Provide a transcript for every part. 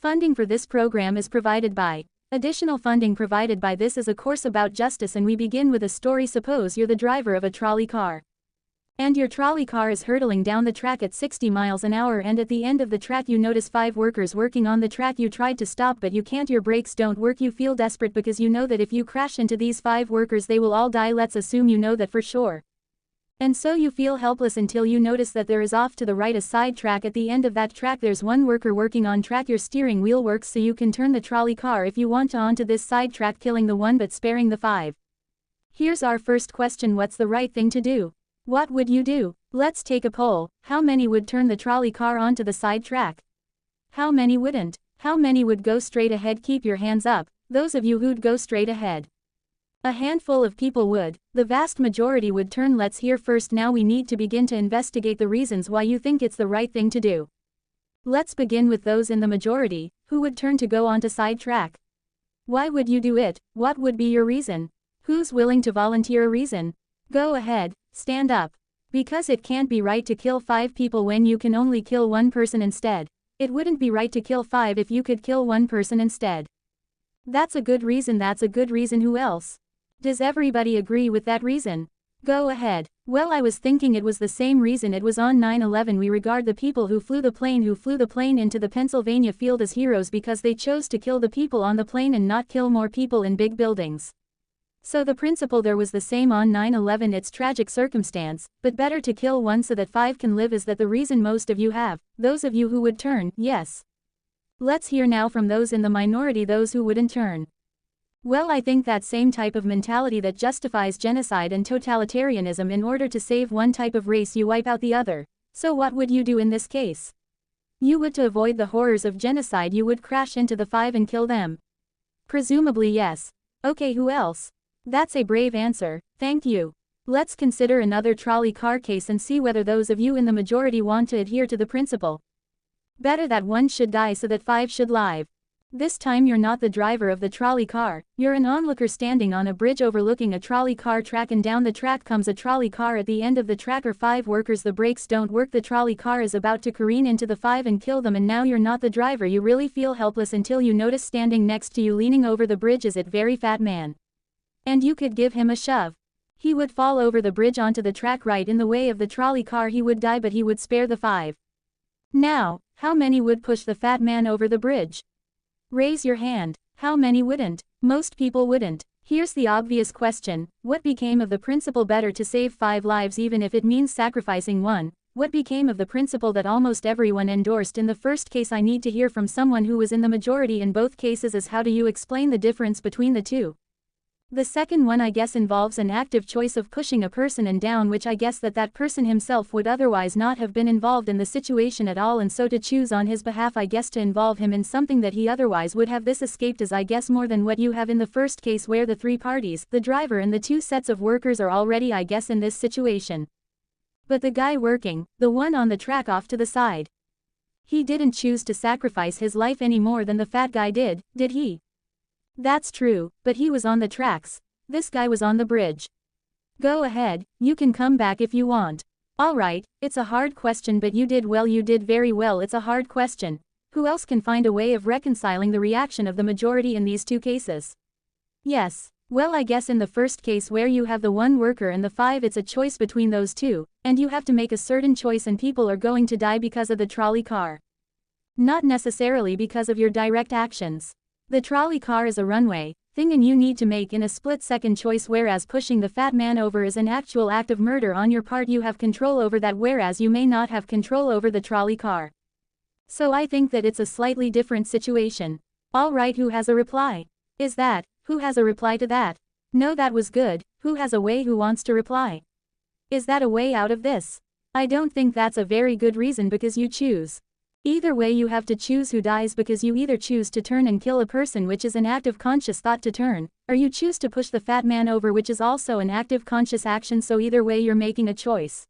Funding for this program is provided by. Additional funding provided by this is a course about justice, and we begin with a story. Suppose you're the driver of a trolley car. And your trolley car is hurtling down the track at 60 miles an hour, and at the end of the track you notice 5 workers working on the track. You tried to stop but you can't, your brakes don't work. You feel desperate because you know that if you crash into these 5 workers they will all die. Let's assume you know that for sure. And so you feel helpless until you notice that there is off to the right a side track. At the end of that track there's one worker working on track. Your steering wheel works so you can turn the trolley car if you want to onto this side track, killing the one but sparing the 5. Here's our first question: what's the right thing to do? What would you do? Let's take a poll. How many would turn the trolley car onto the side track? How many wouldn't? How many would go straight ahead? Keep your hands up, those of you who'd go straight ahead. A handful of people would. The vast majority would turn. Let's hear first. Now we need to begin to investigate the reasons why you think it's the right thing to do. Let's begin with those in the majority, who would turn to go onto side track. Why would you do it? What would be your reason? Who's willing to volunteer a reason? Go ahead, stand up. Because it can't be right to kill 5 people when you can only kill 1 person instead. It wouldn't be right to kill 5 if you could kill 1 person instead. That's a good reason. That's a good reason. Who else? Does everybody agree with that reason? Go ahead. Well, I was thinking it was the same reason. It was on 9/11. We regard the people who flew the plane into the Pennsylvania field as heroes because they chose to kill the people on the plane and not kill more people in big buildings. So the principle there was the same on 9/11. It's tragic circumstance, but better to kill 1 so that 5 can live. Is that the reason most of you have? Those of you who would turn, yes. Let's hear now from those in the minority, those who wouldn't turn. Well, I think that same type of mentality that justifies genocide and totalitarianism. In order to save one type of race you wipe out the other. So what would you do in this case? You would, to avoid the horrors of genocide, you would crash into the 5 and kill them. Presumably yes. Okay, who else? That's a brave answer, thank you. Let's consider another trolley car case and see whether those of you in the majority want to adhere to the principle. Better that 1 should die so that 5 should live. This time you're not the driver of the trolley car, you're an onlooker standing on a bridge overlooking a trolley car track, and down the track comes a trolley car. At the end of the track are 5 workers. The brakes don't work. The trolley car is about to careen into the 5 and kill them, and now you're not the driver. You really feel helpless until you notice standing next to you leaning over the bridge is a very fat man. And you could give him a shove. He would fall over the bridge onto the track right in the way of the trolley car. He would die, but he would spare the 5. Now, how many would push the fat man over the bridge? Raise your hand. How many wouldn't? Most people wouldn't. Here's the obvious question: what became of the principle better to save 5 lives even if it means sacrificing 1? What became of the principle that almost everyone endorsed in the first case? I need to hear from someone who was in the majority in both cases. As how do you explain the difference between the two? The second one, I guess, involves an active choice of pushing a person and down, which I guess that person himself would otherwise not have been involved in the situation at all, and so to choose on his behalf, I guess, to involve him in something that he otherwise would have. This escaped is, I guess, more than what you have in the first case, where the 3 parties, the driver and the 2 sets of workers, are already, I guess, in this situation. But the guy working, the one on the track off to the side, he didn't choose to sacrifice his life any more than the fat guy did he? That's true, but he was on the tracks. This guy was on the bridge. Go ahead, you can come back if you want. Alright, it's a hard question, but you did well, you did very well. It's a hard question. Who else can find a way of reconciling the reaction of the majority in these 2 cases? Yes, well, I guess in the first case where you have the 1 worker and the 5, it's a choice between those 2, and you have to make a certain choice, and people are going to die because of the trolley car. Not necessarily because of your direct actions. The trolley car is a runway thing, and you need to make in a split-second choice, whereas pushing the fat man over is an actual act of murder on your part. You have control over that, whereas you may not have control over the trolley car. So I think that it's a slightly different situation. Alright, who has a reply? Is that, who has a reply to that? No, that was good. Who has a way? Who wants to reply? Is that a way out of this? I don't think that's a very good reason, because you choose. Either way, you have to choose who dies, because you either choose to turn and kill a person, which is an active conscious thought to turn, or you choose to push the fat man over, which is also an active conscious action. So either way you're making a choice.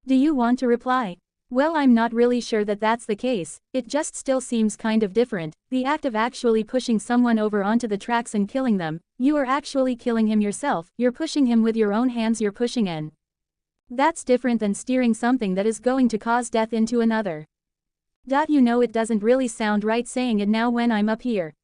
Do you want to reply? Well, I'm not really sure that that's the case. It just still seems kind of different. The act of actually pushing someone over onto the tracks and killing them, you are actually killing him yourself. You're pushing him with your own hands. You're pushing in. That's different than steering something that is going to cause death into another. You know it doesn't really sound right saying it now when I'm up here.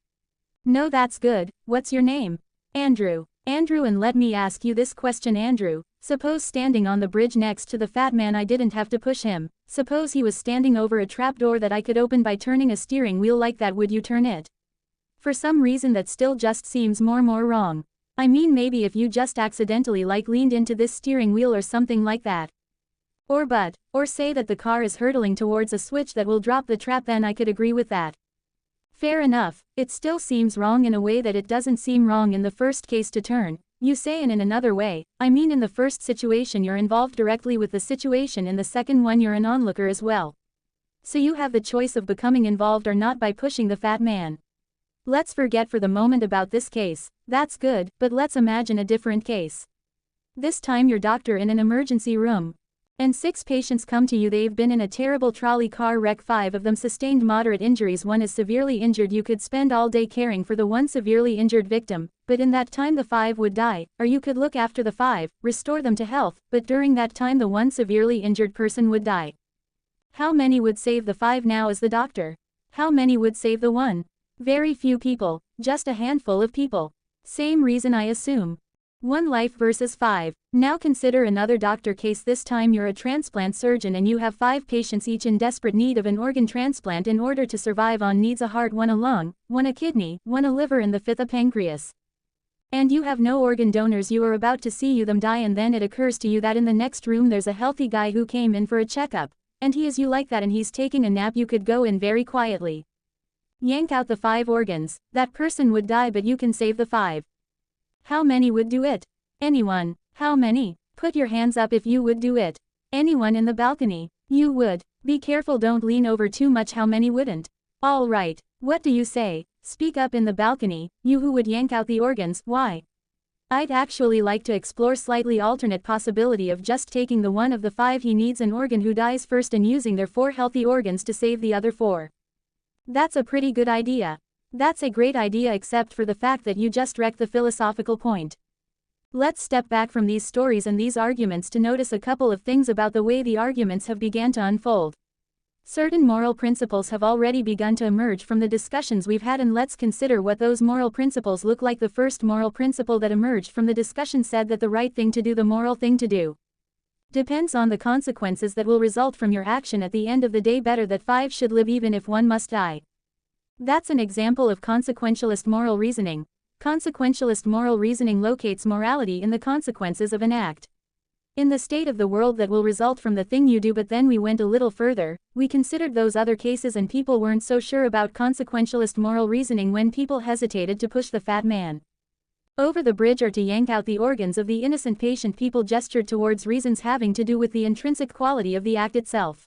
No, that's good. What's your name? Andrew. Andrew, and let me ask you this question, Andrew. Suppose standing on the bridge next to the fat man, I didn't have to push him. Suppose he was standing over a trapdoor that I could open by turning a steering wheel like that, would you turn it? For some reason that still just seems more wrong. I mean, maybe if you just accidentally leaned into this steering wheel or something like that. Or say that the car is hurtling towards a switch that will drop the trap, then I could agree with that. Fair enough. It still seems wrong in a way that it doesn't seem wrong in the first case to turn, you say, and in another way, I mean in the first situation you're involved directly with the situation, in the second one you're an onlooker as well. So you have the choice of becoming involved or not by pushing the fat man. Let's forget for the moment about this case. That's good, but let's imagine a different case. This time you're doctor in an emergency room. And 6 patients come to you. They've been in a terrible trolley car wreck. 5 of them sustained moderate injuries. 1 is severely injured. You could spend all day caring for the 1 severely injured victim, but in that time the 5 would die, or you could look after the 5, restore them to health, but during that time the 1 severely injured person would die. How many would save the 5 now as the doctor? How many would save the 1? Very few people, just a handful of people. Same reason, I assume. 1 life versus 5. Now consider another doctor case. This time you're a transplant surgeon and you have 5 patients, each in desperate need of an organ transplant in order to survive. On needs a heart, 1 a lung, 1 a kidney, 1 a liver, and the 5th a pancreas. And you have no organ donors. You are about to see them die, and then it occurs to you that in the next room there's a healthy guy who came in for a checkup, and he is you like that, and he's taking a nap. You could go in very quietly. Yank out the 5 organs. That person would die, but you can save the 5. How many would do it? Anyone. How many? Put your hands up if you would do it. Anyone in the balcony? You would. Be careful, don't lean over too much. How many wouldn't? All right. What do you say? Speak up in the balcony, you who would yank out the organs. Why? I'd actually like to explore slightly alternate possibility of just taking the 1 of the 5 he needs an organ who dies first and using their 4 healthy organs to save the other 4. That's a pretty good idea. That's a great idea, except for the fact that you just wrecked the philosophical point. Let's step back from these stories and these arguments to notice a couple of things about the way the arguments have began to unfold. Certain moral principles have already begun to emerge from the discussions we've had, and let's consider what those moral principles look like. The first moral principle that emerged from the discussion said that the right thing to do, the moral thing to do, depends on the consequences that will result from your action at the end of the day. Better that 5 should live even if 1 must die. That's an example of consequentialist moral reasoning. Consequentialist moral reasoning locates morality in the consequences of an act, in the state of the world that will result from the thing you do. But then we went a little further, we considered those other cases, and people weren't so sure about consequentialist moral reasoning when people hesitated to push the fat man over the bridge or to yank out the organs of the innocent patient. People gestured towards reasons having to do with the intrinsic quality of the act itself.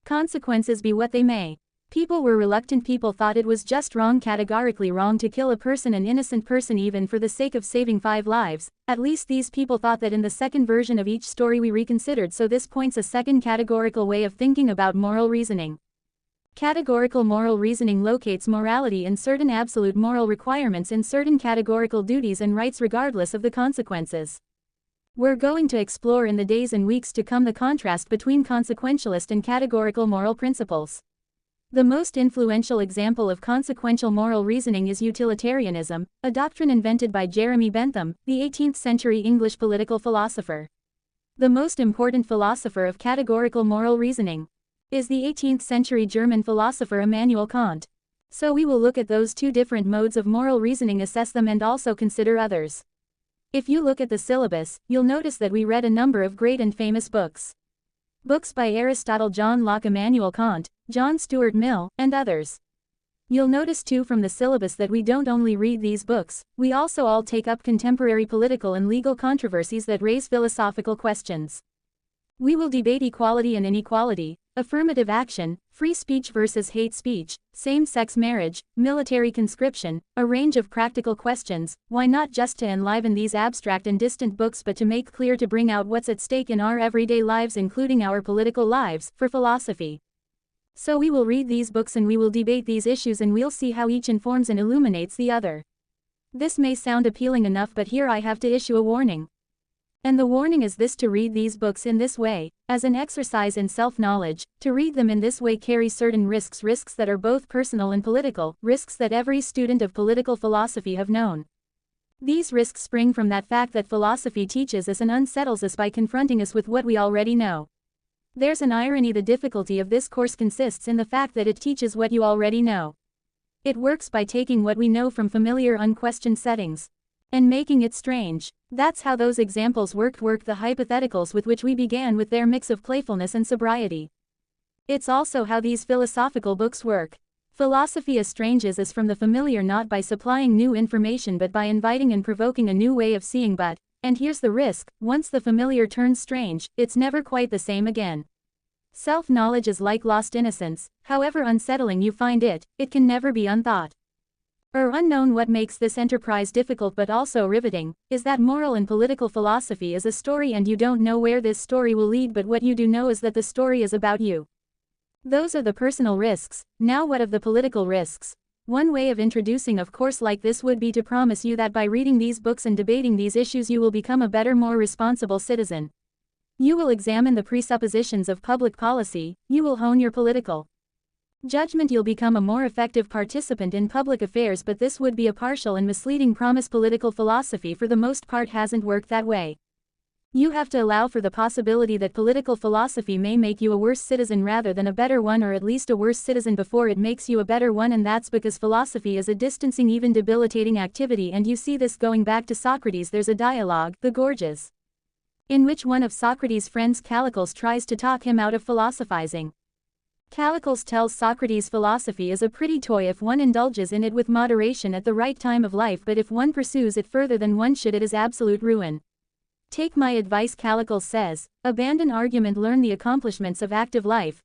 Consequences be what they may. People were reluctant. People thought it was just wrong, categorically wrong, to kill a person, an innocent person, even for the sake of saving 5 lives. At least these people thought that in the second version of each story we reconsidered. So this points a second categorical way of thinking about moral reasoning. Categorical moral reasoning locates morality in certain absolute moral requirements, in certain categorical duties and rights regardless of the consequences. We're going to explore in the days and weeks to come the contrast between consequentialist and categorical moral principles. The most influential example of consequential moral reasoning is utilitarianism, a doctrine invented by Jeremy Bentham, the 18th century English political philosopher. The most important philosopher of categorical moral reasoning is the 18th century German philosopher Immanuel Kant. So we will look at those 2 different modes of moral reasoning, assess them, and also consider others. If you look at the syllabus, you'll notice that we read a number of great and famous books. Books by Aristotle, John Locke, Immanuel Kant, John Stuart Mill, and others. You'll notice too from the syllabus that we don't only read these books, we also all take up contemporary political and legal controversies that raise philosophical questions. We will debate equality and inequality, affirmative action, free speech versus hate speech, same-sex marriage, military conscription, a range of practical questions. Why not just to enliven these abstract and distant books, but to make clear, to bring out what's at stake in our everyday lives, including our political lives, for philosophy. So we will read these books and we will debate these issues, and we'll see how each informs and illuminates the other. This may sound appealing enough, but here I have to issue a warning. And the warning is this: to read these books in this way, as an exercise in self-knowledge, to read them in this way carries certain risks that are both personal and political, risks that every student of political philosophy have known. These risks spring from that fact that philosophy teaches us and unsettles us by confronting us with what we already know. There's an irony: the difficulty of this course consists in the fact that it teaches what you already know. It works by taking what we know from familiar unquestioned settings and making it strange. That's how those examples worked the hypotheticals with which we began, with their mix of playfulness and sobriety. It's also how these philosophical books work. Philosophy estranges us from the familiar not by supplying new information but by inviting and provoking a new way of seeing. But, and here's the risk, once the familiar turns strange, it's never quite the same again. Self-knowledge is like lost innocence: however unsettling you find it, it can never be unthought or unknown. What makes this enterprise difficult but also riveting, is that moral and political philosophy is a story, and you don't know where this story will lead, but what you do know is that the story is about you. Those are the personal risks. Now what of the political risks? One way of introducing a course like this would be to promise you that by reading these books and debating these issues you will become a better, more responsible citizen. You will examine the presuppositions of public policy, you will hone your political judgment, you'll become a more effective participant in public affairs. But this would be a partial and misleading promise. Political philosophy for the most part hasn't worked that way. You have to allow for the possibility that political philosophy may make you a worse citizen rather than a better one, or at least a worse citizen before it makes you a better one, and that's because philosophy is a distancing, even debilitating activity. And you see this going back to Socrates. There's a dialogue, The Gorgias, in which one of Socrates' friends, Callicles, tries to talk him out of philosophizing. Callicles tells Socrates philosophy is a pretty toy if one indulges in it with moderation at the right time of life, but if one pursues it further than one should, it is absolute ruin. Take my advice, Callicles says, abandon argument, learn the accomplishments of active life,